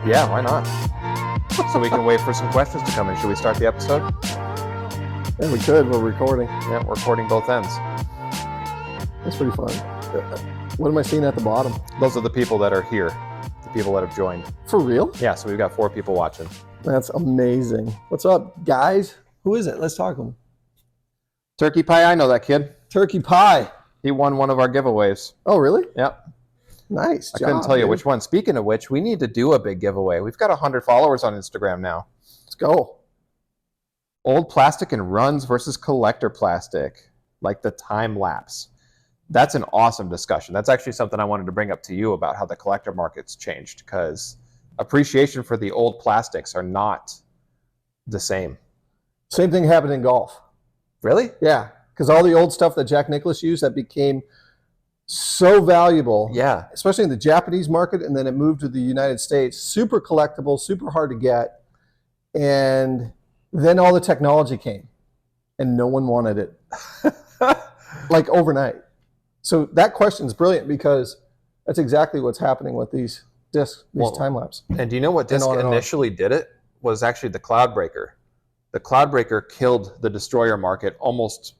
Yeah, why not? So we can wait for some questions to come in. Should we start the episode? Yeah, we could. We're recording. Yeah, we're recording both ends. That's pretty fun. What am I seeing at the bottom? Those are the people that are here, the people that have joined. For real? Yeah, so we've got 4 people watching. That's amazing. What's up, guys? Who is it? Let's talk to him. Turkey Pie, I know that kid. Turkey Pie. He won one of our giveaways. Oh, really? Yep. Nice job. I couldn't tell you dude. which one. Speaking of which, we need to do a big giveaway. We've got 100 followers on Instagram now. Let's go. Old plastic and runs versus collector plastic, like the time lapse. That's an awesome discussion. That's actually something I wanted to bring up to you about how the collector market's changed, because appreciation for the old plastics are not the same. Same thing happened in golf. Really? Yeah, because all the old stuff that Jack Nicklaus used that became so valuable, Yeah. especially in the Japanese market, and then it moved to the United States. Super collectible, super hard to get, and then all the technology came, and no one wanted it, like overnight. So that question is brilliant because that's exactly what's happening with these discs, these time lapse. And do you know what disc on and on. initially did it? Was actually the Cloudbreaker. The Cloudbreaker killed the destroyer market almost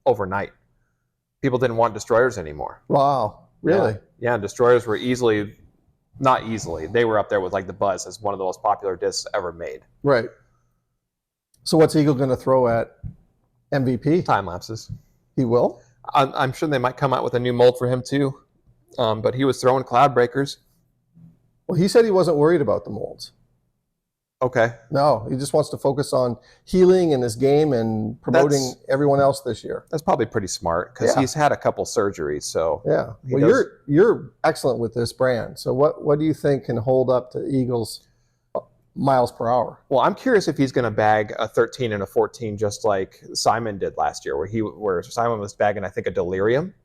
overnight. People didn't want destroyers anymore. Wow, really? Yeah, destroyers were not easily. They were up there with like the Buzz as one of the most popular discs ever made. Right. So what's Eagle going to throw at MVP? Time lapses. He will? I'm sure they might come out with a new mold for him too. But he was throwing Cloudbreakers. Well, he said he wasn't worried about the molds. Okay. No, he just wants to focus on healing in his game and promoting everyone else this year. That's probably pretty smart because he's had a couple surgeries. So yeah. Well, you're excellent with this brand. So what do you think can hold up to Eagle's miles per hour? Well, I'm curious if he's going to bag a 13 and a 14 just like Simon did last year, where Simon was bagging, I think, a Delirium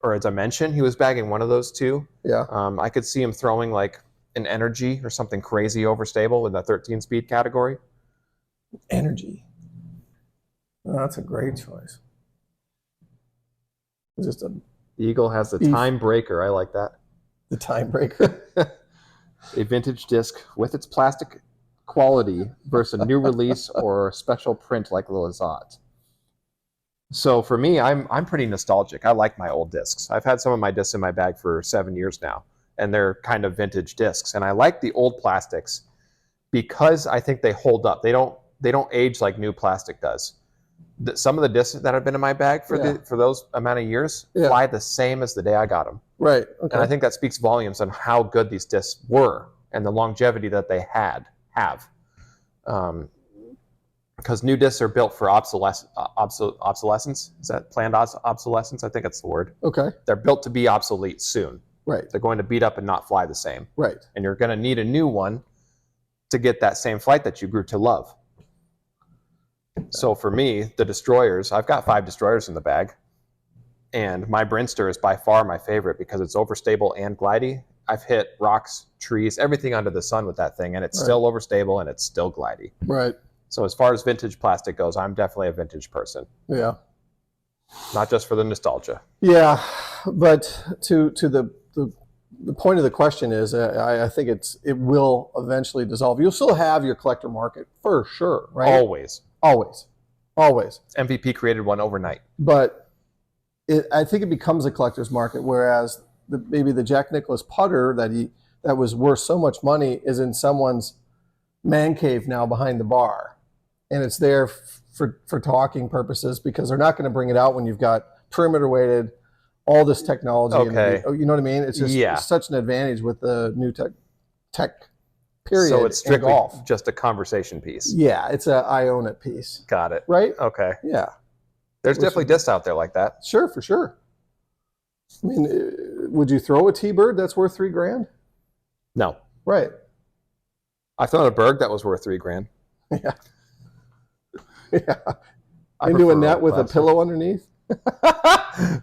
or a Dimension. He was bagging one of those two. Yeah. I could see him throwing like an Energy or something crazy overstable in the 13 speed category. Energy. Oh, that's a great choice. Just the Eagle has the Time Breaker. I like that. The Time Breaker. A vintage disc with its plastic quality versus a new release or special print like the Lazat. So for me, I'm pretty nostalgic. I like my old discs. I've had some of my discs in my bag for 7 years now, and they're kind of vintage discs. And I like the old plastics because I think they hold up. They don't age like new plastic does. Some of the discs that have been in my bag for those amount of years fly the same as the day I got them. Right. Okay. And I think that speaks volumes on how good these discs were and the longevity that they have. Because new discs are built for obsolescence. Is that planned obsolescence? I think that's the word. Okay. They're built to be obsolete soon. Right. They're going to beat up and not fly the same. Right. And you're going to need a new one to get that same flight that you grew to love. So for me, the destroyers, I've got 5 destroyers in the bag. And my Brinster is by far my favorite because it's overstable and glidey. I've hit rocks, trees, everything under the sun with that thing, and it's still overstable and it's still glidey. Right. So as far as vintage plastic goes, I'm definitely a vintage person. Yeah. Not just for the nostalgia. Yeah, but to the point of the question is, I think it will eventually dissolve. You'll still have your collector market for sure, right? Always. MVP created one overnight. But I think it becomes a collector's market, whereas maybe the Jack Nicklaus putter that was worth so much money is in someone's man cave now behind the bar, and it's there for talking purposes because they're not going to bring it out when you've got perimeter weighted, all this technology. Okay. You know what I mean? It's just it's such an advantage with the new tech period. So it's strictly golf. Just a conversation piece. Yeah, it's a I own it piece. Got it. Right? Okay. Yeah. There's definitely discs out there like that. Sure, for sure. I mean, would you throw a T-Bird that's worth $3,000? No. Right. I've thrown a Berg that was worth $3,000. Yeah. Yeah. Into a net with a pillow underneath? Am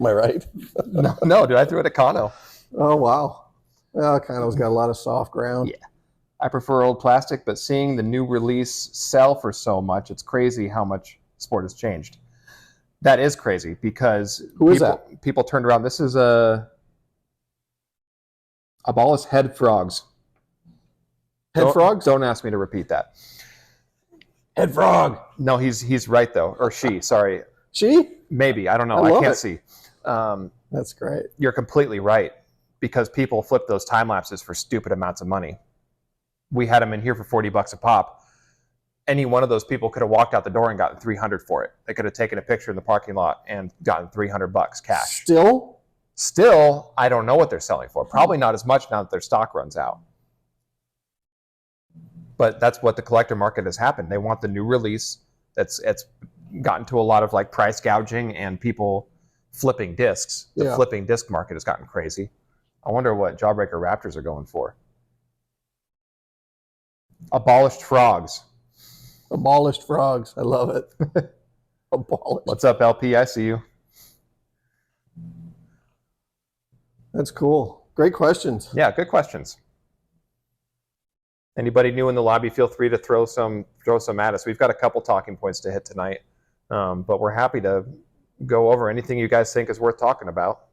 I right? No, dude, I threw it at Kano. Oh, wow. Well, Kano's got a lot of soft ground. Yeah. I prefer old plastic, but seeing the new release sell for so much, it's crazy how much sport has changed. That is crazy because Who is that? People turned around. This is a Abolish head frogs. Frogs? Don't ask me to repeat that. Head frog. No, he's right though, or she. Sorry, She? maybe I don't know. I love can't it. see. That's great. You're completely right because people flip those time lapses for stupid amounts of money. We had them in here for $40 a pop. Any one of those people could have walked out the door and gotten $300 for it. They could have taken a picture in the parking lot and gotten $300 cash. Still, I don't know what they're selling for. Probably not as much now that their stock runs out. But that's what the collector market has happened. They want the new release. It's gotten to a lot of like price gouging and people flipping discs. The flipping disc market has gotten crazy. I wonder what Jawbreaker Raptors are going for. Abolished frogs. Abolished frogs. I love it. Abolished. What's up, LP? I see you. That's cool. Great questions. Yeah, good questions. Anybody new in the lobby, feel free to throw some at us. We've got a couple talking points to hit tonight, but we're happy to go over anything you guys think is worth talking about.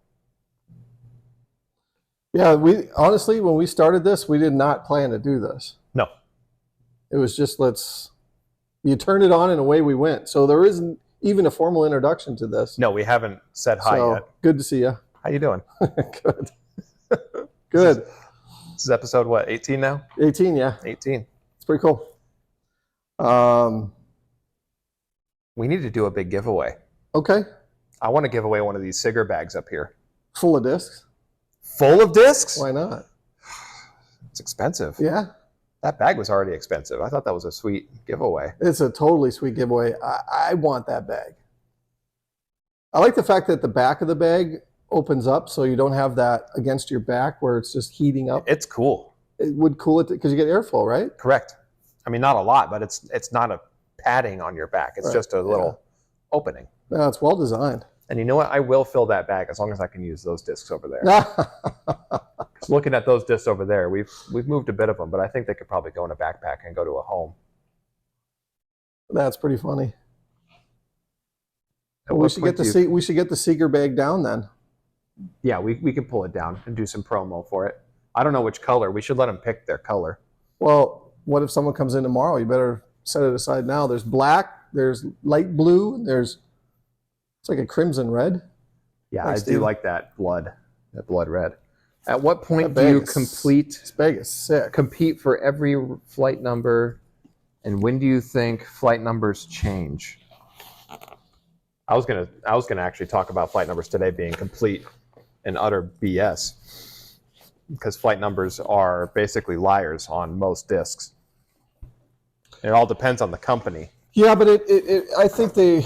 Yeah, we honestly, when we started this, we did not plan to do this. No. It was just you turn it on and away we went. So there isn't even a formal introduction to this. No, we haven't said hi yet. Good to see you. How you doing? Good. Good. This is episode what, 18 now? 18, yeah. 18. It's pretty cool. We need to do a big giveaway. Okay. I want to give away one of these SIGR bags up here. Full of discs? Full of discs? Why not? It's expensive. Yeah. That bag was already expensive. I thought that was a sweet giveaway. It's a totally sweet giveaway. I want that bag. I like the fact that the back of the bag opens up so you don't have that against your back where it's just heating up. It's cool. It would cool it because you get airflow, right? Correct. I mean, not a lot, but it's not a padding on your back. It's just a little opening. No, it's well designed. And you know what? I will fill that bag as long as I can use those discs over there. Looking at those discs over there, we've moved a bit of them, but I think they could probably go in a backpack and go to a home. That's pretty funny. We should get the SIGR bag down then. Yeah, we can pull it down and do some promo for it. I don't know which color. We should let them pick their color. Well, what if someone comes in tomorrow? You better set it aside now. There's black, there's light blue, and it's like a crimson red. Yeah, I do like that blood red. At what point do you This bag is sick. compete for every flight number, and when do you think flight numbers change? I was gonna actually talk about flight numbers today being complete and utter BS, because flight numbers are basically liars on most discs. It all depends on the company. Yeah, but I think they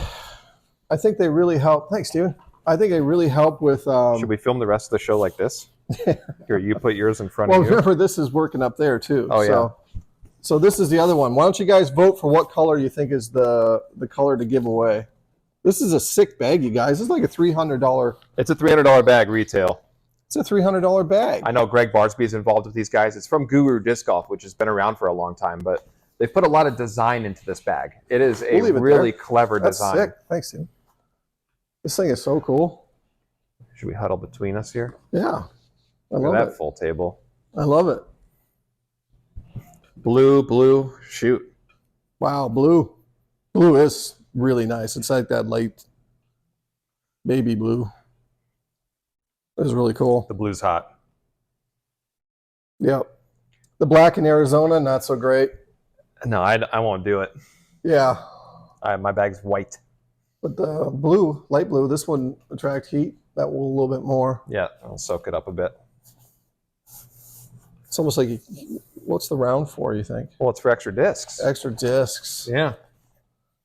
really help. Thanks, Steven. I think they really help with. Should we film the rest of the show like this? Here, you put yours in front of you. Well, remember this is working up there too. Oh yeah. So this is the other one. Why don't you guys vote for what color you think is the color to give away? This is a sick bag, you guys. It's like a $300. It's a $300 bag retail. It's a $300 bag. I know Greg Barsby's involved with these guys. It's from Guru Disc Golf, which has been around for a long time, but they've put a lot of design into this bag. It is a really clever design. That's sick. Thanks, Steven. This thing is so cool. Should we huddle between us here? Yeah. I Look love at that it. full table. I love it. Blue, shoot. Wow, blue. Blue is really nice. It's like that light baby blue. It is really cool. The blue's hot. Yep. The black in Arizona, not so great. No, I won't do it. Yeah. My bag's white. But the blue, light blue, this one attract heat. That will a little bit more. Yeah, I'll soak it up a bit. It's almost like, what's the round for, you think? Well, it's for extra discs. Extra discs. Yeah.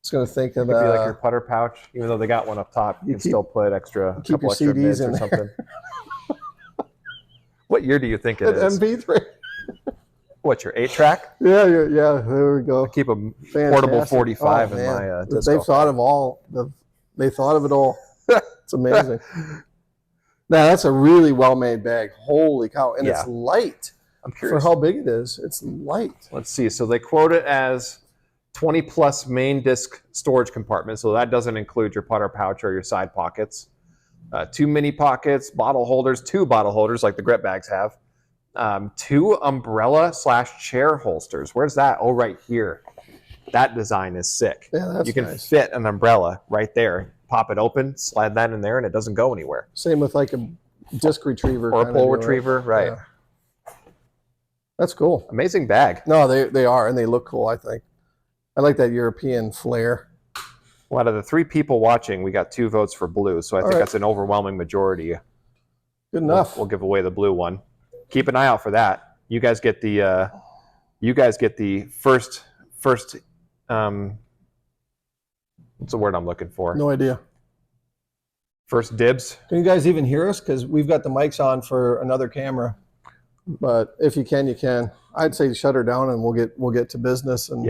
It's going to think of It could be like your putter pouch. Even though they got one up top, you can still put a keep couple your extra CDs mids in or something. What year do you think it is? MP3. What, your 8-track? Yeah, there we go. I keep a Fantastic. portable 45 in man. my disc They've golf thought bag. of all. They thought of it all. It's amazing. Now, that's a really well-made bag. Holy cow. And it's light. I'm curious. For how big it is, it's light. Let's see. So they quote it as 20-plus main disc storage compartments. So that doesn't include your putter pouch or your side pockets. 2 mini pockets, bottle holders, 2 bottle holders like the grip bags have, 2 umbrella / chair holsters. Where's that? Oh, right here. That design is sick. Yeah, that's you can nice. fit an umbrella right there. Pop it open, slide that in there, and it doesn't go anywhere. Same with like a disc retriever Or a kind pole of deal, retriever, right? Yeah. That's cool. Amazing bag. No, they are, and they look cool, I think. I like that European flair. Well, out of the 3 people watching, we got 2 votes for blue, so I think that's an overwhelming majority. Good enough. We'll give away the blue one. Keep an eye out for that. You guys get the first what's the word I'm looking for? No idea. First dibs. Can you guys even hear us? Because we've got the mics on for another camera. But if you can, you can. I'd say shut her down, and we'll get to business and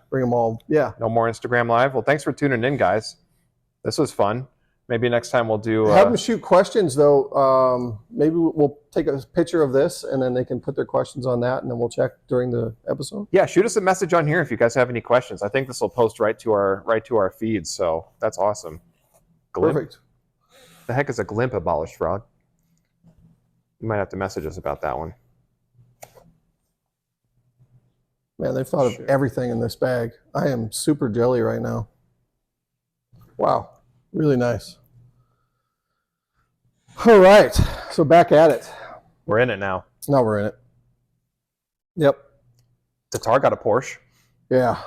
bring them all. Yeah. No more Instagram Live. Well, thanks for tuning in, guys. This was fun. Maybe next time we'll do. Have them shoot questions though. Maybe we'll take a picture of this, and then they can put their questions on that, and then we'll check during the episode. Yeah, shoot us a message on here if you guys have any questions. I think this will post right to our feeds. So that's awesome. Glimp? Perfect. The heck is a glimp, abolished frog? You might have to message us about that one. Man, they've thought of everything in this bag. I am super jelly right now. Wow. Really nice. All right. So back at it. We're in it now. Now we're in it. Yep. Tatar got a Porsche. Yeah.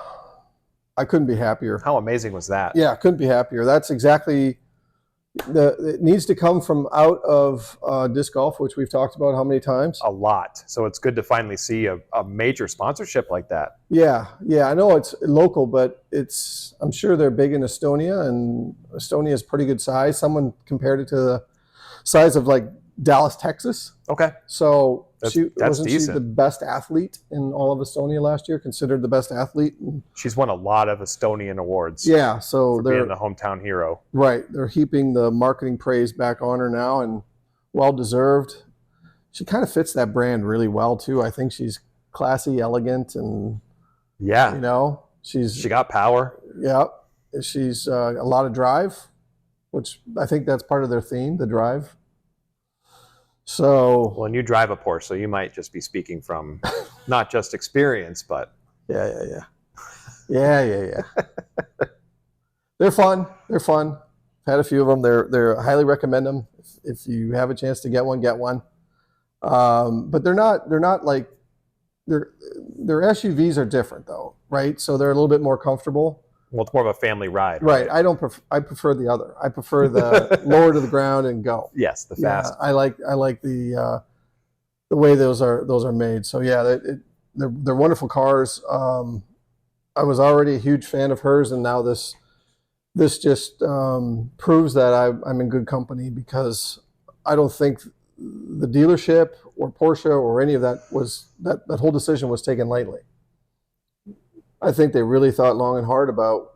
I couldn't be happier. How amazing was that? Yeah, couldn't be happier. That's exactly it needs to come from out of disc golf, which we've talked about how many times? A lot. So it's good to finally see a major sponsorship like that. Yeah. I know it's local, but I'm sure they're big in Estonia, and Estonia is pretty good size. Someone compared it to the size of like Dallas, Texas. Okay. So that's decent. She the best athlete in all of Estonia last year, considered the best athlete? She's won a lot of Estonian awards. Yeah, so they're being the hometown hero. Right. They're heaping the marketing praise back on her now, and well deserved. She kind of fits that brand really well too. I think she's classy, elegant, and she got power. Yeah. She's a lot of drive, which I think that's part of their theme, the drive. So, well, and you drive a Porsche, so you might just be speaking from not just experience, but yeah. They're fun. Had a few of them. They're I highly recommend them. If you have a chance to get one, get one. But they're not like their SUVs are different though, right? So they're a little bit more comfortable. Well, it's more of a family ride, right? I prefer the other. I prefer the lower to the ground and go. Yes, the fast. Yeah, I like the way those are made. So yeah, they're wonderful cars. I was already a huge fan of hers, and now this just proves that I'm in good company, because I don't think the dealership or Porsche or any of that that whole decision was taken lightly. I think they really thought long and hard about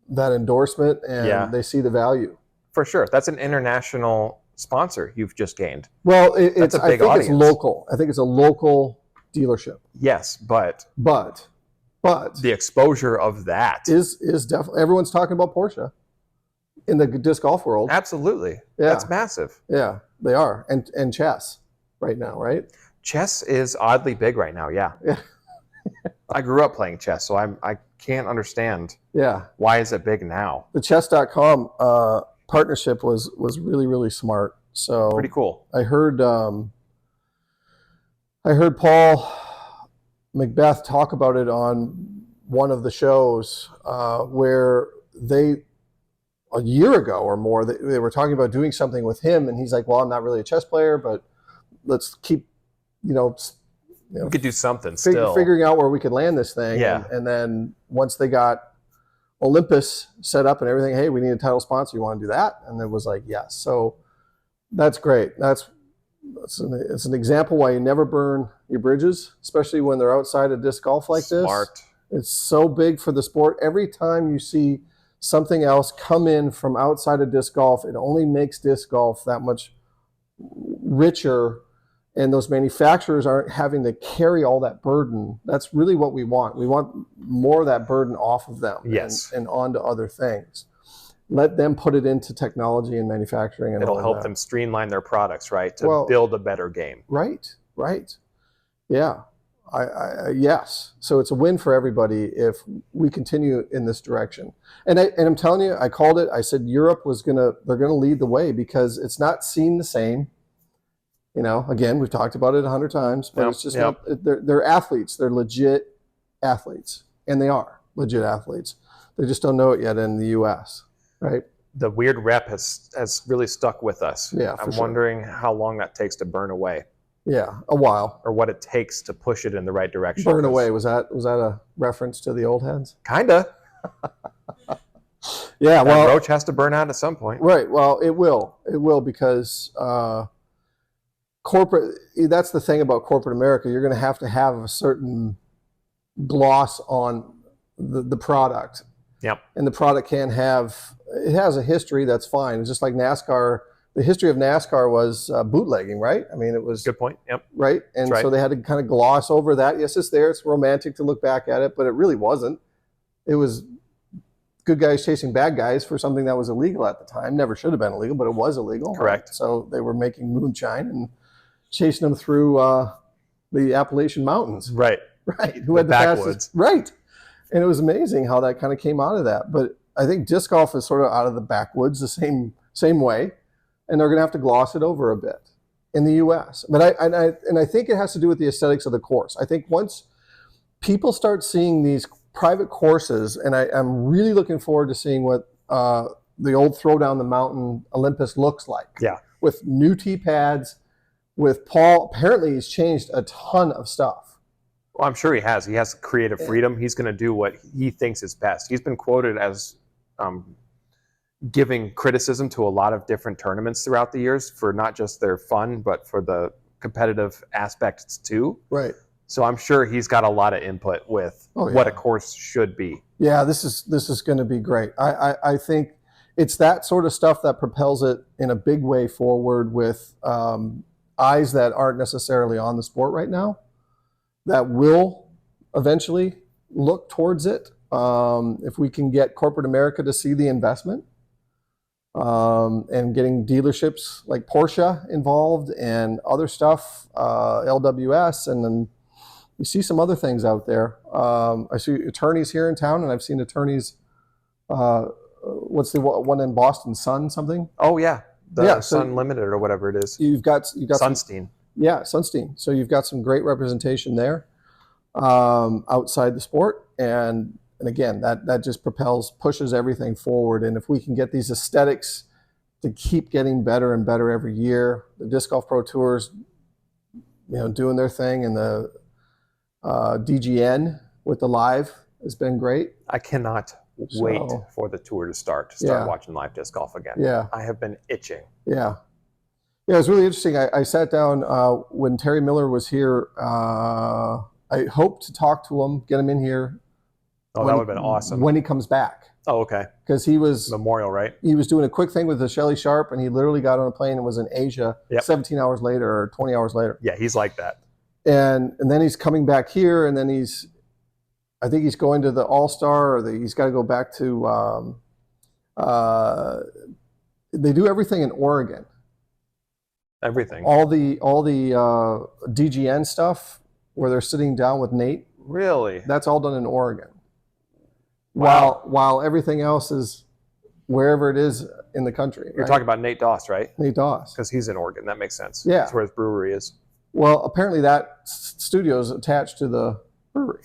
that endorsement, and they see the value. For sure. That's an international sponsor you've just gained. Well, it's a big audience. It's local. I think it's a local dealership. Yes, but the exposure of that is definitely, everyone's talking about Porsche in the disc golf world. Absolutely. Yeah. That's massive. Yeah, they are. And chess right now, right? Chess is oddly big right now, yeah. I grew up playing chess, so I can't understand. Yeah. Why is it big now? The chess.com partnership was really, really smart. So pretty cool. I heard Paul Macbeth talk about it on one of the shows where they, a year ago or more, they were talking about doing something with him, and he's like, well, I'm not really a chess player, but let's keep, we could do something still. Figuring out where we could land this thing. Yeah. And then once they got Olympus set up and everything, hey, we need a title sponsor. You want to do that? And it was like, yes. So that's great. It's an example why you never burn your bridges, especially when they're outside of disc golf like this. Smart. It's so big for the sport. Every time you see something else come in from outside of disc golf, it only makes disc golf that much richer. And those manufacturers aren't having to carry all that burden. That's really what we want. We want more of that burden off of them. Yes. And onto other things. Let them put it into technology and manufacturing. And it'll help them streamline their products, right? To build a better game. Right. Yeah. Yes. So it's a win for everybody if we continue in this direction. And I'm telling you, I called it. I said Europe they're gonna lead the way because it's not seen the same. You know, again, we've talked about it 100 times, but it's just not. They're athletes. They're legit athletes, and they are legit athletes. They just don't know it yet in the U.S. Right? The weird rep has really stuck with us. Yeah, I'm wondering how long that takes to burn away. Yeah, a while. Or what it takes to push it in the right direction. Burn away. Was that a reference to the old heads? Kinda. Yeah, well, roach has to burn out at some point. Right. Well, it will. It will because corporate. That's the thing about corporate America. You're going to have a certain gloss on the product. Yep. And the product it has a history. That's fine. It's just like NASCAR. The history of NASCAR was bootlegging, right? I mean, it was good point. Yep. Right, and so they had to kind of gloss over that. Yes, it's there. It's romantic to look back at it, but it really wasn't. It was good guys chasing bad guys for something that was illegal at the time. Never should have been illegal, but it was illegal. Correct. Right? So they were making moonshine and chasing them through the Appalachian Mountains. Right. Right. Who had the fastest? Right. And it was amazing how that kind of came out of that. But I think disc golf is sort of out of the backwoods the same way. And they're going to have to gloss it over a bit in the U.S. But I think it has to do with the aesthetics of the course. I think once people start seeing these private courses, and I'm really looking forward to seeing what the old throw down the mountain Olympus looks like. Yeah. With new tee pads, with Paul. Apparently, he's changed a ton of stuff. Well, I'm sure he has. He has creative freedom. He's going to do what he thinks is best. He's been quoted as giving criticism to a lot of different tournaments throughout the years for not just their fun, but for the competitive aspects too. Right. So I'm sure he's got a lot of input with what a course should be. Yeah, this is going to be great. I think it's that sort of stuff that propels it in a big way forward with eyes that aren't necessarily on the sport right now, that will eventually look towards it. If we can get corporate America to see the investment, and getting dealerships like Porsche involved and other stuff, LWS, and then you see some other things out there. I see attorneys here in town, and I've seen attorneys. What's the one in Boston? Sun something? Oh yeah, Sun Limited or whatever it is. You've got Sunstein. Sunstein. So you've got some great representation there outside the sport, and again, that just pushes everything forward. And if we can get these aesthetics to keep getting better and better every year, the Disc Golf Pro Tours, doing their thing, and the DGN with the live has been great. I cannot wait for the tour to start watching live disc golf again. Yeah. I have been itching. Yeah. Yeah, it was really interesting. I sat down when Terry Miller was here. I hope to talk to him, get him in here. Oh, that would have been awesome. When he comes back. Oh, okay. Because he was... Memorial, right? He was doing a quick thing with the Shelley Sharp, and he literally got on a plane and was in Asia 17 hours later or 20 hours later. Yeah, he's like that. And then he's coming back here, and then I think he's going to the All-Star, or he's got to go back to... they do everything in Oregon. Everything. All the DGN stuff, where they're sitting down with Nate. Really? That's all done in Oregon. Wow. While everything else is wherever it is in the country. You're talking about Nate Doss, right? Nate Doss. Because he's in Oregon. That makes sense. Yeah. That's where his brewery is. Well, apparently that studio is attached to the brewery.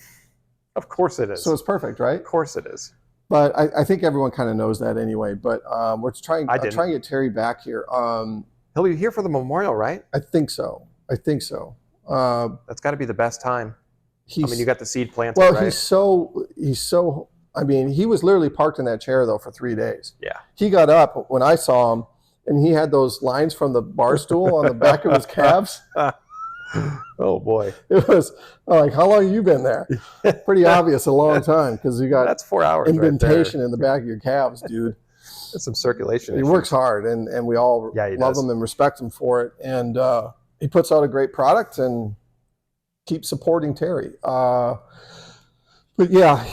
Of course it is. So it's perfect, right? Of course it is. But I think everyone kind of knows that anyway. But we're trying to get Terry back here. He'll be here for the memorial, right? I think so. That's got to be the best time. You got the seed planted, well, right? he's so. He was literally parked in that chair though for 3 days. Yeah. He got up when I saw him, and he had those lines from the bar stool on the back of his calves. Oh boy. It was like, how long have you been there? Pretty obvious, a long time, because you got that's 4 hours indentation in the back of your calves, dude. That's some circulation. He works hard, and we all love him and respect him for it. And he puts out a great product, and keep supporting Terry. But yeah,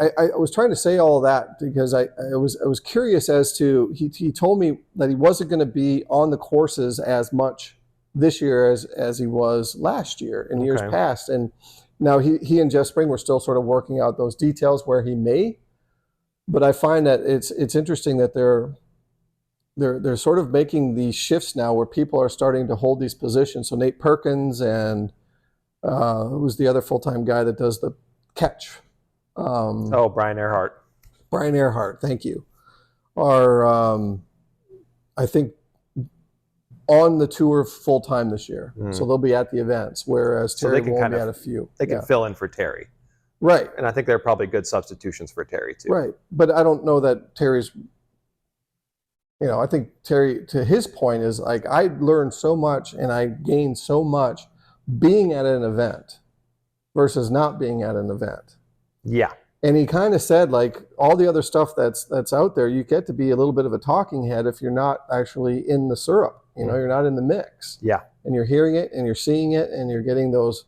I was trying to say all of that because I was curious as to he told me that he wasn't going to be on the courses as much this year as he was last year in years Okay. past. And now he and Jeff Spring were still sort of working out those details where he may. But I find that it's interesting that they're sort of making these shifts now where people are starting to hold these positions. So Nate Perkins and who's the other full-time guy that does the catch? Oh, Brian Earhart. Brian Earhart, thank you. Are I think on the tour full-time this year. So they'll be at the events, whereas Terry will be at a few. They can fill in for Terry. Right. And I think they're probably good substitutions for Terry too. Right. But I don't know that Terry's, I think Terry, to his point, is like, I learned so much and I gained so much being at an event versus not being at an event. Yeah. And he kind of said, like, all the other stuff that's out there, you get to be a little bit of a talking head if you're not actually in the syrup. You're not in the mix. Yeah. And you're hearing it and you're seeing it and you're getting those,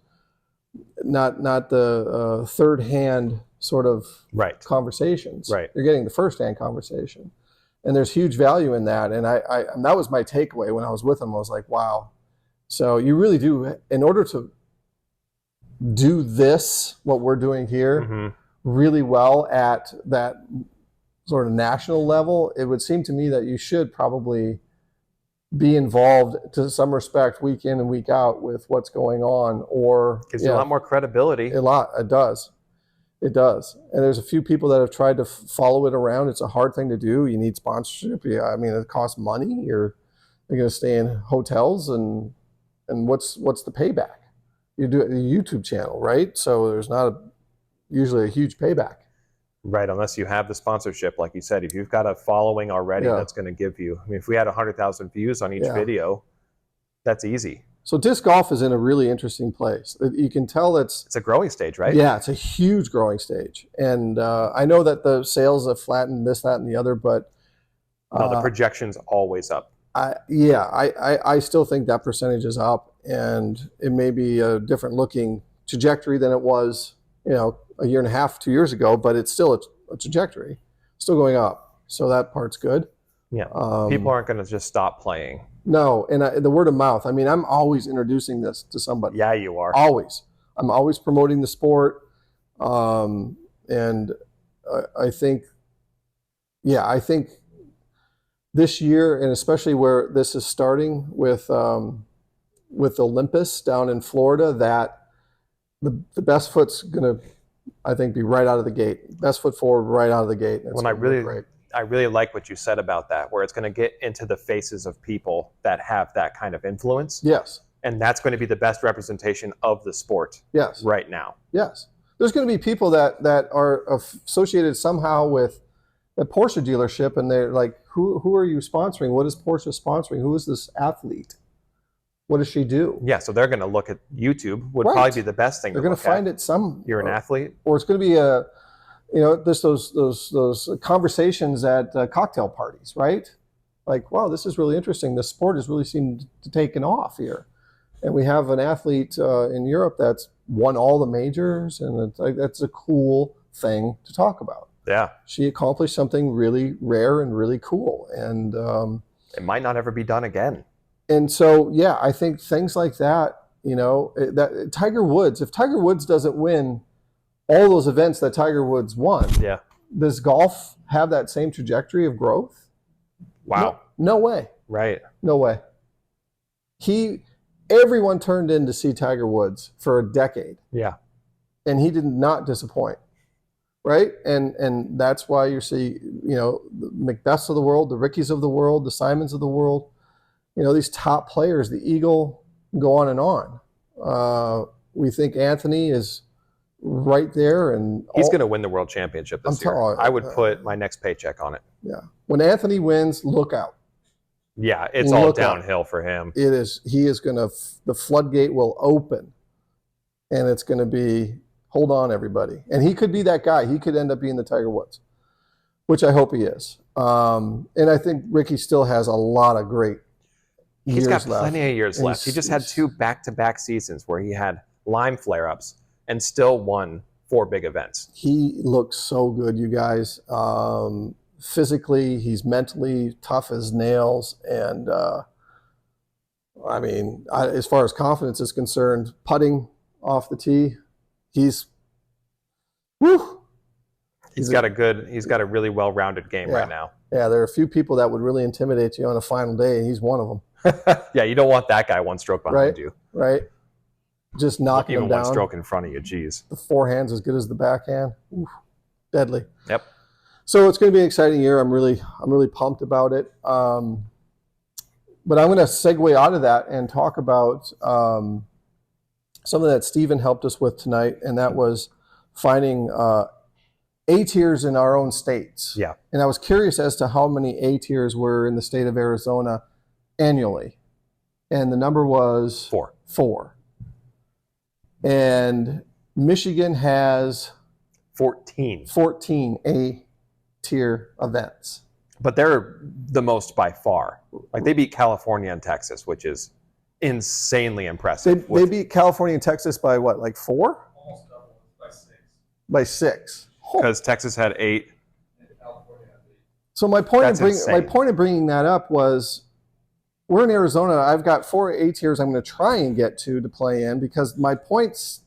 not the third-hand sort of conversations. Right. You're getting the first-hand conversation. And there's huge value in that. And and that was my takeaway when I was with him. I was like, wow. So you really do, in order to do this, what we're doing here, really well at that sort of national level, it would seem to me that you should probably be involved to some respect week in and week out with what's going on, or gives you a lot more credibility. It does. And there's a few people that have tried to follow it around. It's a hard thing to do. You need sponsorship. I mean, it costs money. You're going to stay in hotels, and what's the payback? You do a YouTube channel, right? So there's not usually a huge payback. Right, unless you have the sponsorship, like you said. If you've got a following already, that's going to give you. I mean, if we had 100,000 views on each video, that's easy. So disc golf is in a really interesting place. You can tell it's a growing stage, right? Yeah, it's a huge growing stage. And I know that the sales have flattened this, that, and the other, but no, the projection's always up. I still think that percentage is up, and it may be a different looking trajectory than it was, a year and a half, 2 years ago, but it's still a trajectory, still going up. So that part's good. Yeah, people aren't going to just stop playing. No, and the word of mouth. I mean, I'm always introducing this to somebody. Yeah, you are. Always. I'm always promoting the sport, and I think this year, and especially where this is starting with Olympus down in Florida, that the best foot's going to, I think, be right out of the gate. Best foot forward right out of the gate. When I really like what you said about that, where it's going to get into the faces of people that have that kind of influence. Yes. And that's going to be the best representation of the sport. Yes. Right now. Yes. There's going to be people that are associated somehow with a Porsche dealership, and they're like, who are you sponsoring? What is Porsche sponsoring? Who is this athlete? What does she do? Yeah, so they're going to look at YouTube. Would probably be the best thing. They're going to find it You're an athlete, or it's going to be there's those conversations at cocktail parties, right? Like, wow, this is really interesting. This sport has really seemed to taken off here, and we have an athlete in Europe that's won all the majors, and it's like, that's a cool thing to talk about. Yeah, she accomplished something really rare and really cool, and it might not ever be done again. And so, yeah, I think things like that, that Tiger Woods, if Tiger Woods doesn't win all those events that Tiger Woods won, does golf have that same trajectory of growth? Wow. No way. Right. No way. Everyone turned in to see Tiger Woods for a decade. Yeah. And he did not disappoint. Right? And that's why you see, the Macbeths of the world, the Rickies of the world, the Simons of the world, these top players, the Eagle, go on and on. We think Anthony is right there, and he's going to win the world championship this year. I would put my next paycheck on it. Yeah. When Anthony wins, look out. Yeah, it's all downhill for him. It is. He is going to, the floodgate will open, and it's going to be, hold on, everybody. And he could be that guy. He could end up being the Tiger Woods, which I hope he is. And I think Ricky still has a lot of great He's got plenty of years left. He just had 2 back-to-back seasons where he had Lyme flare-ups and still won 4 big events. He looks so good, you guys. Physically, he's mentally tough as nails, and I mean, as far as confidence is concerned, putting off the tee, he's whew. He's got a really well-rounded game right now. Yeah, there are a few people that would really intimidate you on a final day, and he's one of them. Yeah, you don't want that guy one stroke behind you. Right. Just knocking him down. Even one stroke in front of you, geez. The forehand's as good as the backhand. Oof, deadly. Yep. So it's going to be an exciting year. I'm really pumped about it. But I'm going to segue out of that and talk about something that Stephen helped us with tonight, and that was finding A tiers in our own states. Yeah. And I was curious as to how many A tiers were in the state of Arizona annually. And the number was 4. And Michigan has 14 A tier events. But they're the most by far. Like they beat California and Texas, which is insanely impressive. They beat California and Texas by what, like 4? Almost double, by 6. By 6. Because Texas had 8. And California had 8. So my point of bringing that up was, we're in Arizona. I've got 4 A tiers I'm going to try and get to play in because my points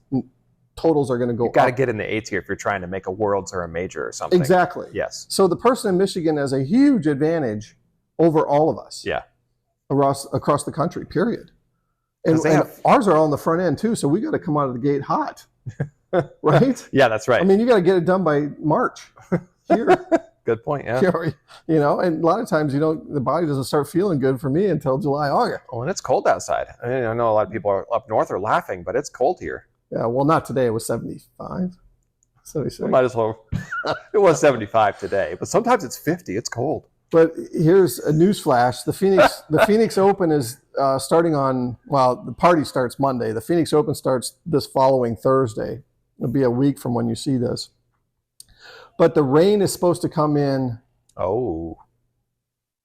totals are going to go up. You've got to get in the A tier if you're trying to make a Worlds or a major or something. Exactly. Yes. So the person in Michigan has a huge advantage over all of us. Yeah. Across the country, period. And ours are all on the front end too, so we got to come out of the gate hot. Right? Yeah, that's right. I mean, you got to get it done by March here. Good point, yeah. You know, and a lot of times, the body doesn't start feeling good for me until July, August. Well, and it's cold outside. I mean, I know a lot of people up north are laughing, but it's cold here. Yeah, well, not today. It was 75, 76. We might as well. It was 75 today, but sometimes it's 50. It's cold. But here's a news flash. The Phoenix Open is starting on, well, the party starts Monday. The Phoenix Open starts this following Thursday. It'll be a week from when you see this. But the rain is supposed to come in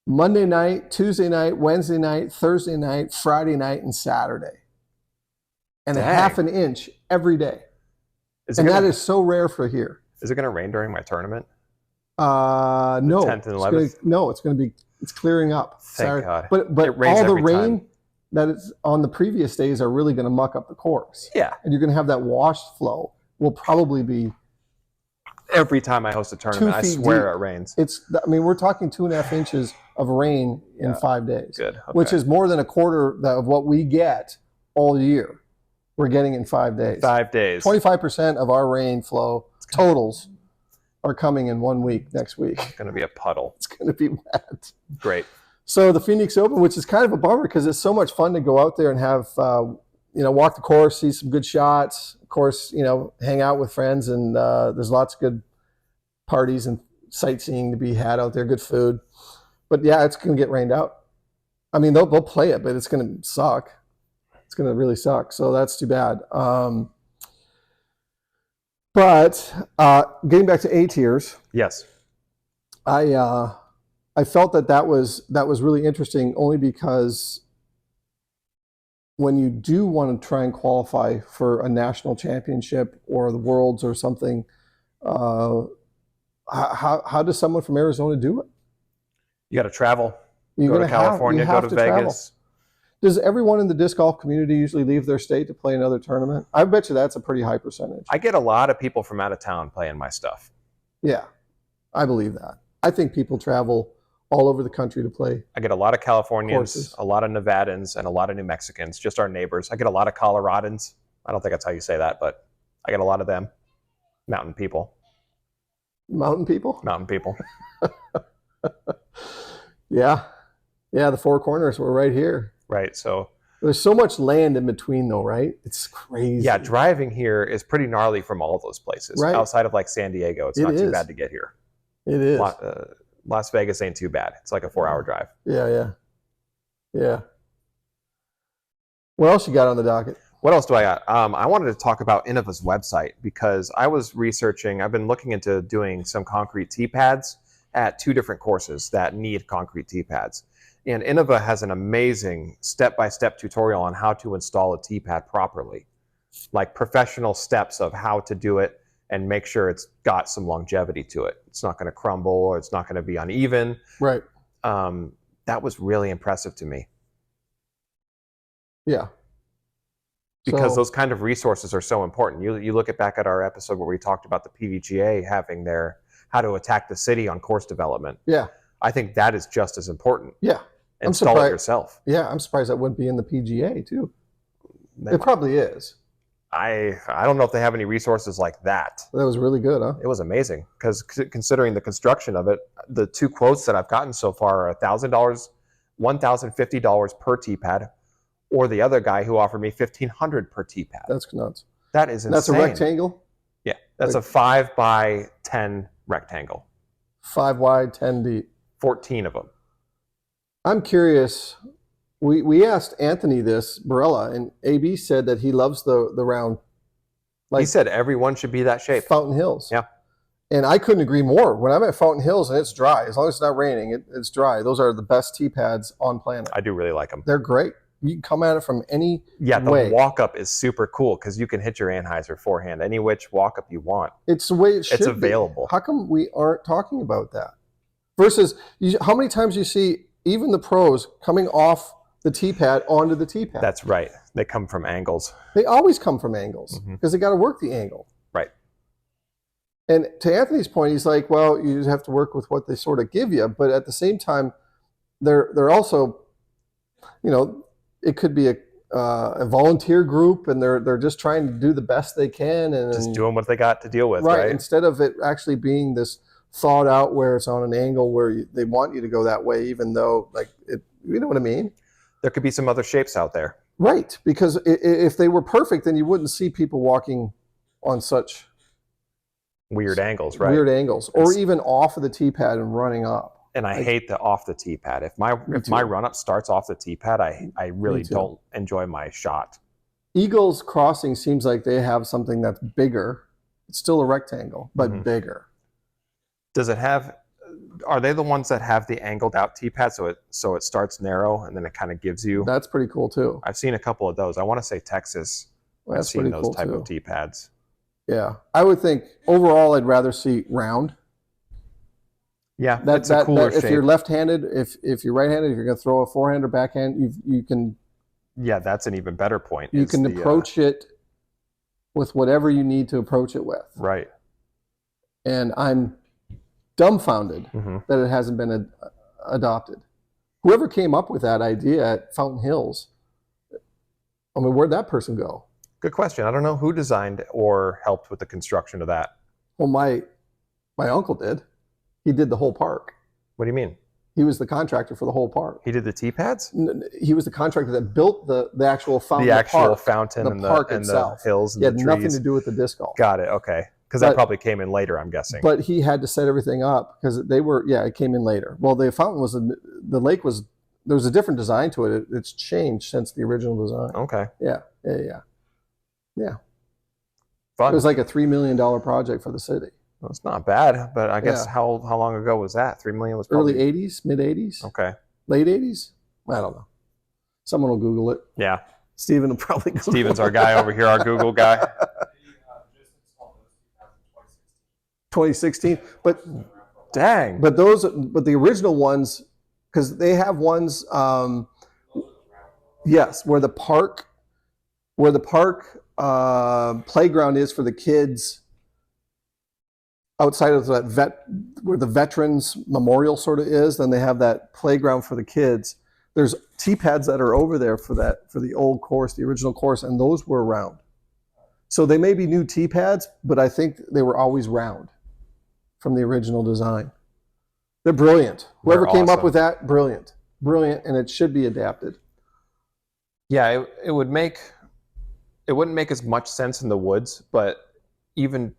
Monday night, Tuesday night, Wednesday night, Thursday night, Friday night, and Saturday. And a half an inch every day. That is so rare for here. Is it going to rain during my tournament? No. 10th and 11th? It's clearing up. Thank God. But all the rain that is on the previous days are really going to muck up the course. Yeah. And you're going to have that wash flow will probably be... Every time I host a tournament, I swear it rains. We're talking 2.5 inches of rain in 5 days. Good. Okay. Which is more than a quarter of what we get all year. We're getting in 5 days. 5 days. 25% of our rain flow totals are coming in 1 week next week. It's going to be a puddle. It's going to be wet. Great. So the Phoenix Open, which is kind of a bummer because it's so much fun to go out there and have, walk the course, see some good shots. Of course, hang out with friends, and there's lots of good parties and sightseeing to be had out there, good food. But yeah, it's going to get rained out. I mean, they'll play it, but it's going to suck. It's going to really suck. So that's too bad. But getting back to A tiers. Yes. I felt that was really interesting only because when you do want to try and qualify for a national championship or the Worlds or something, how does someone from Arizona do it? You got to travel. Go to California, go to Vegas. Travel. Does everyone in the disc golf community usually leave their state to play another tournament? I bet you that's a pretty high percentage. I get a lot of people from out of town playing my stuff. Yeah, I believe that. I think people travel all over the country to play. I get a lot of Californians, courses. A lot of Nevadans, and a lot of New Mexicans, just our neighbors. I get a lot of Coloradans. I don't think that's how you say that, but I get a lot of them. Mountain people. Mountain people? Mountain people. Yeah. Yeah, the Four Corners were right here. Right, so... There's so much land in between, though, right? It's crazy. Yeah, driving here is pretty gnarly from all those places. Right. Outside of like San Diego, it's not too bad to get here. It is. Las Vegas ain't too bad. It's like a 4-hour drive. Yeah. What else you got on the docket? What else do I got? I wanted to talk about Innova's website because I was researching. I've been looking into doing some concrete tee pads at 2 different courses that need concrete tee pads. And Innova has an amazing step-by-step tutorial on how to install a tee pad properly, like professional steps of how to do it and make sure it's got some longevity to it. It's not going to crumble or it's not going to be uneven. Right. That was really impressive to me. Yeah. because So- those kind of resources are so important. You look back at our episode where we talked about the PVGA having their how to attack the city on course development. Yeah. I think that is just as important. Yeah. Install it surprised- yourself. Yeah. I'm surprised that wouldn't be in the PGA too. They It might- probably is. I don't know if they have any resources like that. That was really good, huh? It was amazing because considering the construction of it, the two quotes that I've gotten so far are $1,000, $1,050 per T-pad, or the other guy who offered me $1,500 per T-pad. That's nuts. That is insane. That's a rectangle, Yeah, that's a 5 by 10 rectangle. 5 wide, 10 deep. 14 of them. I'm curious. We asked Anthony this, Barella, and AB said that he loves the round, He said everyone should be that shape. Fountain Hills. Yeah. And I couldn't agree more. When I'm at Fountain Hills and it's dry, as long as it's not raining, it's dry. Those are the best tee pads on planet. I do really like them. They're great. You can come at it from any Yeah, the way. walk-up is super cool because you can hit your Anheuser forehand any which walk-up you want. It's the way it should It's be. available. How come we aren't talking about that? Versus, how many times you see even the pros coming off the tee pad onto the tee pad? That's right. They come from angles. They always come from angles Mhm. because they got to work the angle. Right. And to Anthony's point, he's like, well, you just have to work with what they sort of give you. But at the same time, they're also, it could be a volunteer group, and they're just trying to do the best they can, and Just doing what they got to deal with, right? Instead of it actually being this thought out where it's on an angle where they want you to go that way, even though you know what I mean? There could be some other shapes out there. Right, because if they were perfect, then you wouldn't see people walking on such Weird angles, right? weird angles, or even off of the tee pad and running up. And I hate the off the tee pad. If my too. run up starts off the tee pad, I really too. don't enjoy my shot. Eagles Crossing seems like they have something that's bigger. It's still a rectangle, but Mhm. bigger. Does it have? Are they the ones that have the angled out tee pad so it starts narrow and then it kind of gives you? That's pretty cool too. I've seen a couple of those. I want to say Texas. I've That's seen pretty those cool type too. of tee pads. Yeah, I would think overall I'd rather see round. Yeah, it's a cooler if shape. you're left-handed, if you're right-handed, if you're going to throw a forehand or backhand, you can Yeah, that's an even better point. you is can the, approach it with whatever you need to approach it with. right. And I'm dumbfounded Mhm. that it hasn't been adopted. Whoever came up with that idea at Fountain Hills, I mean, where'd that person go? Good question. I don't know who designed or helped with the construction of that. Well, my uncle did. He did the whole park. What do you mean? He was the contractor for the whole park. He did the tee pads? He was the contractor that built the actual fountain. The actual park. fountain the and park the itself. hills and He had the nothing trees. to do with the disc golf. Got it. Okay. Because that But- probably came in later, I'm guessing. But he had to set everything up because it came in later. Well, the fountain the lake was, there was a different design to it. It's changed since the original design. Okay. Yeah. Fun. It was like a $3 million project for the city. Well, it's not bad, but I guess Yeah. how long ago was that? 3 million was probably Early 80s, mid 80s, Okay. late 80s? I don't know. Someone will Google it. Yeah. Steven will probably Google Steven's it. our guy over here, our Google guy. They just installed those 2016. But Dang. but the original ones, because they have ones, yes, where the park playground is for the kids, outside of that where the Veterans Memorial sort of is, then they have that playground for the kids. There's tee pads that are over there for the old course, the original course, and those were round. So they may be new tee pads, but I think they were always round from the original design. They're brilliant. Whoever They're came up awesome. with that, brilliant, and it should be adapted. Yeah, it wouldn't make as much sense in the woods, but even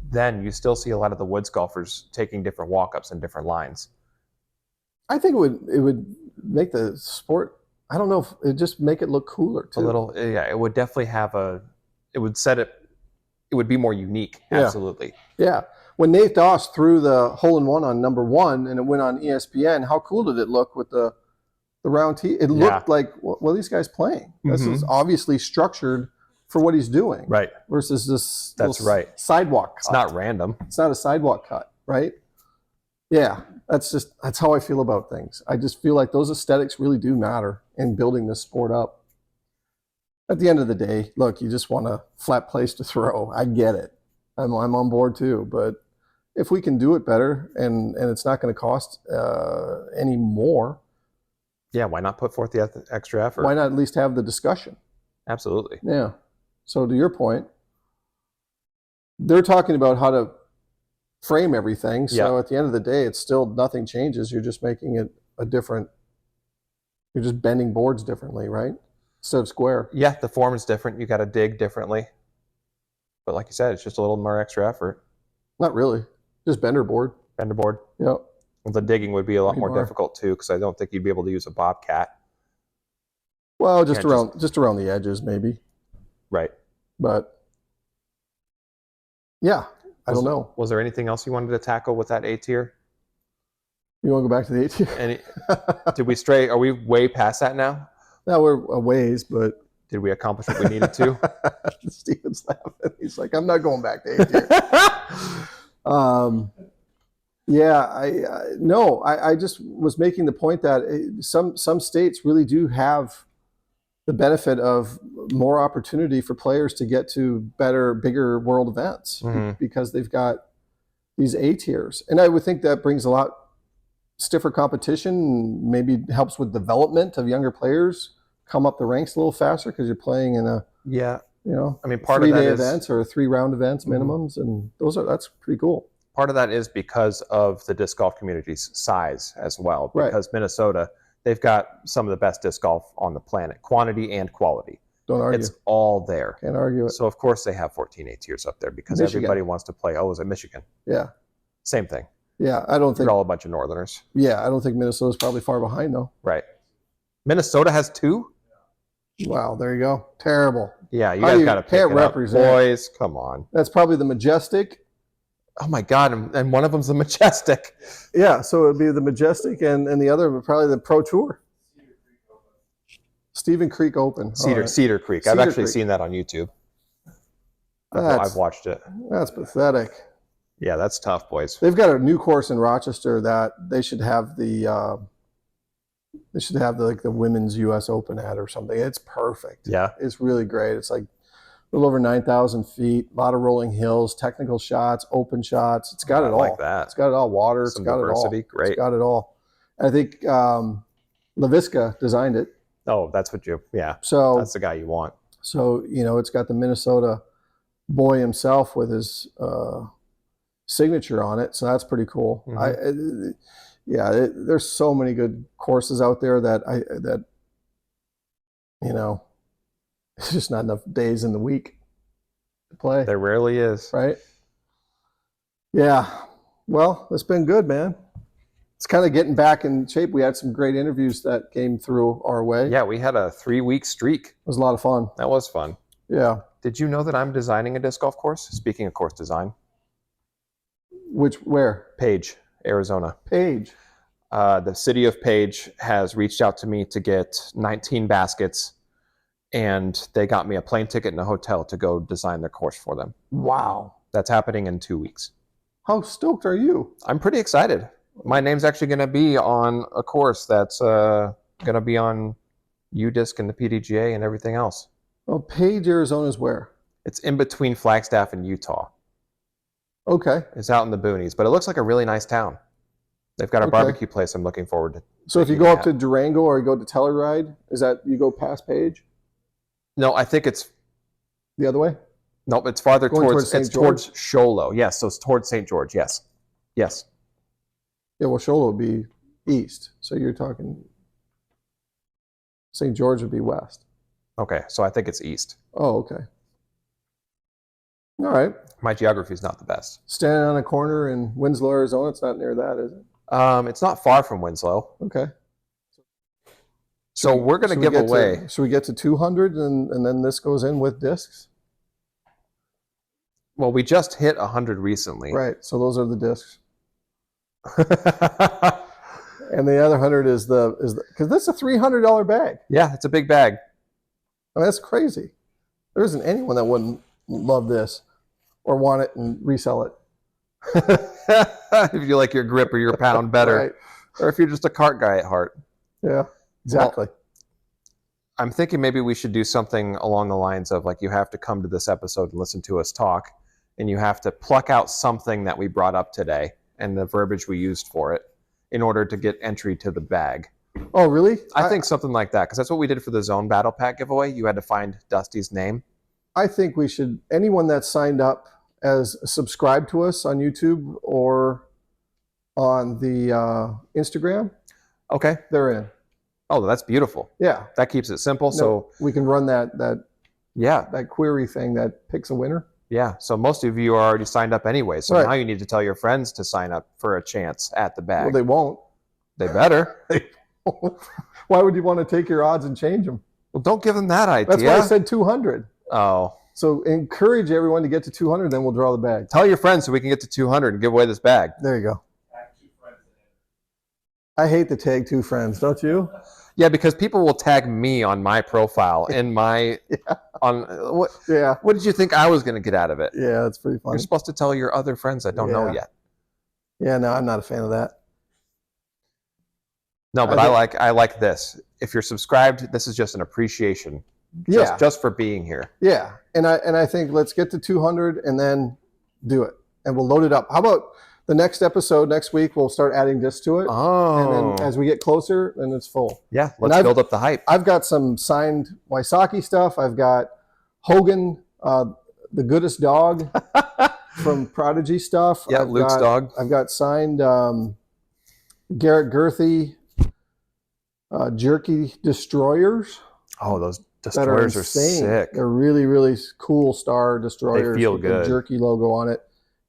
then you still see a lot of the woods golfers taking different walk-ups and different lines. I think it would make the sport. I don't know if it just make it look cooler too. A little, yeah, it would definitely it would be more unique. Yeah. Absolutely. Yeah. When Nate Doss threw the hole-in-one on number 1 and it went on ESPN, how cool did it look with the round tee? It looked like, what are these guys playing? This is obviously structured for what he's doing. Right. Versus this That's little right. sidewalk cut. It's not random. It's not a sidewalk cut, right? Yeah. That's how I feel about things. I just feel like those aesthetics really do matter in building this sport up. At the end of the day, look, you just want a flat place to throw. I get it. I'm on board too. But if we can do it better and it's not going to cost any more, Yeah, why not put forth the extra effort? why not at least have the discussion? Absolutely. Yeah. So to your point, they're talking about how to frame everything. So Yeah. at the end of the day, it's still nothing changes. You're just making it a different. You're just bending boards differently, right? Instead of square. Yeah, the form is different. You got to dig differently. But like you said, it's just a little more extra effort. Not really. Just bender board. Bender board. Yeah. Well, the digging would be a lot more More. difficult too, because I don't think you'd be able to use a bobcat. Well, just Yeah, around the edges, maybe. Right. But yeah, I don't know. Was there anything else you wanted to tackle with that A tier? You want to go back to the 18? Any? Did we stray? Are we way past that now? Now we're a ways, but Did we accomplish what we needed to? Steven's laughing. He's like, I'm not going back to 18. Yeah, I just was making the point that some states really do have the benefit of more opportunity for players to get to better, bigger world events because they've got these A tiers. And I would think that brings a lot stiffer competition, maybe helps with development of younger players, come up the ranks a little faster because you're playing in a, I mean, part of that 3-day is events or 3-round events minimums, and that's pretty cool. part of that is because of the disc golf community's size as well. Because Minnesota, they've got some of the best disc golf on the planet, quantity and quality. Don't argue. It's all there. Can't argue it. So of course they have 14 A tiers up there because Michigan. everybody wants to play. Oh, is it Michigan? Yeah. Same thing. Yeah, I don't think. They're all a bunch of Northerners. Yeah, I don't think Minnesota's probably far behind though. Right. Minnesota has 2? Wow, there you go. Terrible. Yeah, you How guys you got to pick can't it represent? up, boys. Come on. That's probably the Majestic. Oh my God! And one of them's the Majestic. Yeah, so it would be the Majestic, and the other would probably the Pro Tour. Stephen Creek Open. Cedar Creek. I've Cedar actually Creek. seen that on YouTube. That's I've watched it. pathetic. Yeah, that's tough, boys. They've got a new course in Rochester that they should have the like the Women's U.S. Open at or something. It's perfect. Yeah. It's really great. It's like a little over 9,000 feet, a lot of rolling hills, technical shots, open shots. It's got it all. I like that. It's got it all. Water. Some it's got diversity. it all. Great. It's got it all. I think LaVisca designed it. Oh, that's what So that's the guy you want. So, it's got the Minnesota boy himself with his signature on it. So that's pretty cool. There's so many good courses out there that it's just not enough days in the week to play. There rarely is. Right? Yeah. Well, it's been good, man. It's kind of getting back in shape. We had some great interviews that came through our way. Yeah, we had a 3-week streak. It was a lot of fun. That was fun. Yeah. Did you know that I'm designing a disc golf course? Speaking of course design. Where? Page, Arizona. Page. The city of Page has reached out to me to get 19 baskets, and they got me a plane ticket and a hotel to go design their course for them. Wow. That's happening in 2 weeks. How stoked are you? I'm pretty excited. My name's actually going to be on a course that's going to be on UDisc and the PDGA and everything else. Oh, Page, Arizona is where? It's in between Flagstaff and Utah. Okay. It's out in the boonies, but it looks like a really nice town. They've got a barbecue place I'm looking forward to. So if you go up to Durango or you go to Telluride, is that you go past Page? No, I think it's The other way? nope. It's farther Going towards St. it's towards Sholo. Yes, so it's towards St. George. Yes. Yeah, well, Shola would be east. So you're talking St. George would be west. Okay, so I think it's east. Oh, okay. All right. My geography is not the best. Standing on a corner in Winslow, Arizona. It's not near that, is it? It's not far from Winslow. Okay. So we're going to give away. Should we get to 200 and then this goes in with discs? Well, we just hit 100 recently. Right. So those are the discs. And the other 100 is because this is a $300 bag. Yeah, it's a big bag. I mean, that's crazy. There isn't anyone that wouldn't love this or want it and resell it. If you like your grip or your pound better, Right. or if you're just a cart guy at heart. Yeah, exactly. I'm thinking maybe we should do something along the lines of like you have to come to this episode and listen to us talk, and you have to pluck out something that we brought up today and the verbiage we used for it in order to get entry to the bag. Oh, really? I think something like that, because that's what we did for the Zone Battle Pack giveaway. You had to find Dusty's name. I think we should, anyone that signed up as subscribed to us on YouTube or on the Instagram, Okay. they're in. Oh, that's beautiful. Yeah. That keeps it simple. No, So we can run that yeah, query thing that picks a winner. yeah. So most of you are already signed up anyway. So Right. now you need to tell your friends to sign up for a chance at the bag. Well, they won't. They better. Why would you want to take your odds and change them? Well, don't give them that idea. That's why I said 200. Oh, So encourage everyone to get to 200, then we'll draw the bag. tell your friends so we can get to 200 and give away this bag. There you go. Tag 2 friends in it. I hate to tag 2 friends, don't you? Yeah, because people will tag me on my profile in my on what? Yeah. What did you think I was going to get out of it? Yeah, that's pretty funny. You're supposed to tell your other friends that don't know Yeah. yet. Yeah, no, I'm not a fan of that. No, but I like this. If you're subscribed, this is just an appreciation. Yeah. Just for being here. Yeah. And I think let's get to 200 and then do it. And we'll load it up. How about the next episode next week, we'll start adding discs to it. Oh. And then as we get closer, then it's full. Yeah, And let's build up the hype. I've got some signed Wysocki stuff. I've got Hogan, the goodest dog from Prodigy stuff. Yeah, I've Luke's got, dog. I've got signed Garrett Girthy Jerky Destroyers. Oh, those That are destroyers are insane. sick. They're really, really cool star destroyers. They feel with good. The Jerky logo on it.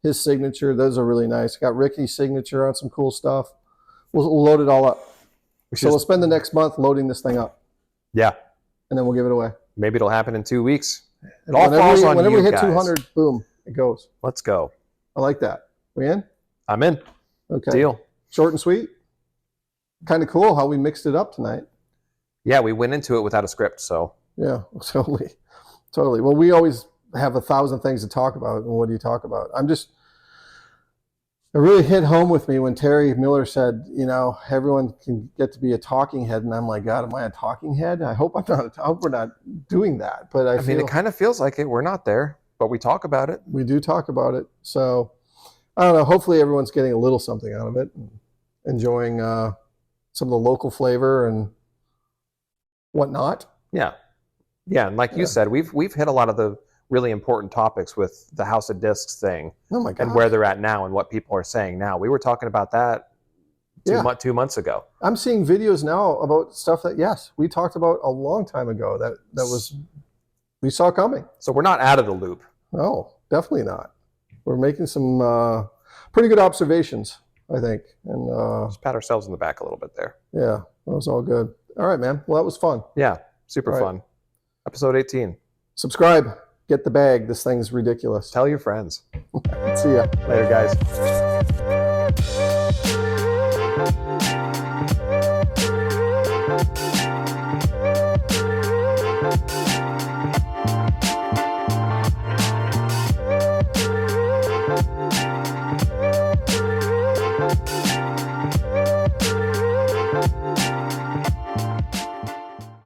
His signature, those are really nice. Got Ricky's signature on some cool stuff. We'll load it all up. So we'll spend the next month loading this thing up, Yeah, and then we'll give it away. maybe it'll happen in 2 weeks. It all Whenever falls we, on whenever you we hit guys. 200, boom, it goes. Let's go. I like that. We in? I'm in. Okay. Deal. Short and sweet. Kind of cool how we mixed it up tonight. Yeah, we went into it without a script, so Yeah, totally. Well, we always have 1,000 things to talk about, and what do you talk about? It really hit home with me when Terry Miller said, everyone can get to be a talking head, and I'm like, God, am I a talking head? I hope I'm not. I hope we're not doing that. But I mean, feel it kind of feels like it. We're not there, but we talk about it. we do talk about it. So I don't know. Hopefully, everyone's getting a little something out of it, and enjoying some of the local flavor and whatnot. Yeah, yeah, and like you said, we've hit a lot of the really important topics with the House of Discs thing. Oh my God. And where they're at now and what people are saying now. We were talking about that 2 months ago. I'm seeing videos now about stuff that, yes, we talked about a long time ago that we saw coming. So we're not out of the loop. No, definitely not. We're making some pretty good observations, I think. And Just pat ourselves in the back a little bit there. yeah, that was all good. All right, man. Well, that was fun. Yeah, super All right. fun. Episode 18. Subscribe. Get the bag. This thing's ridiculous. Tell your friends. See ya. Later, guys.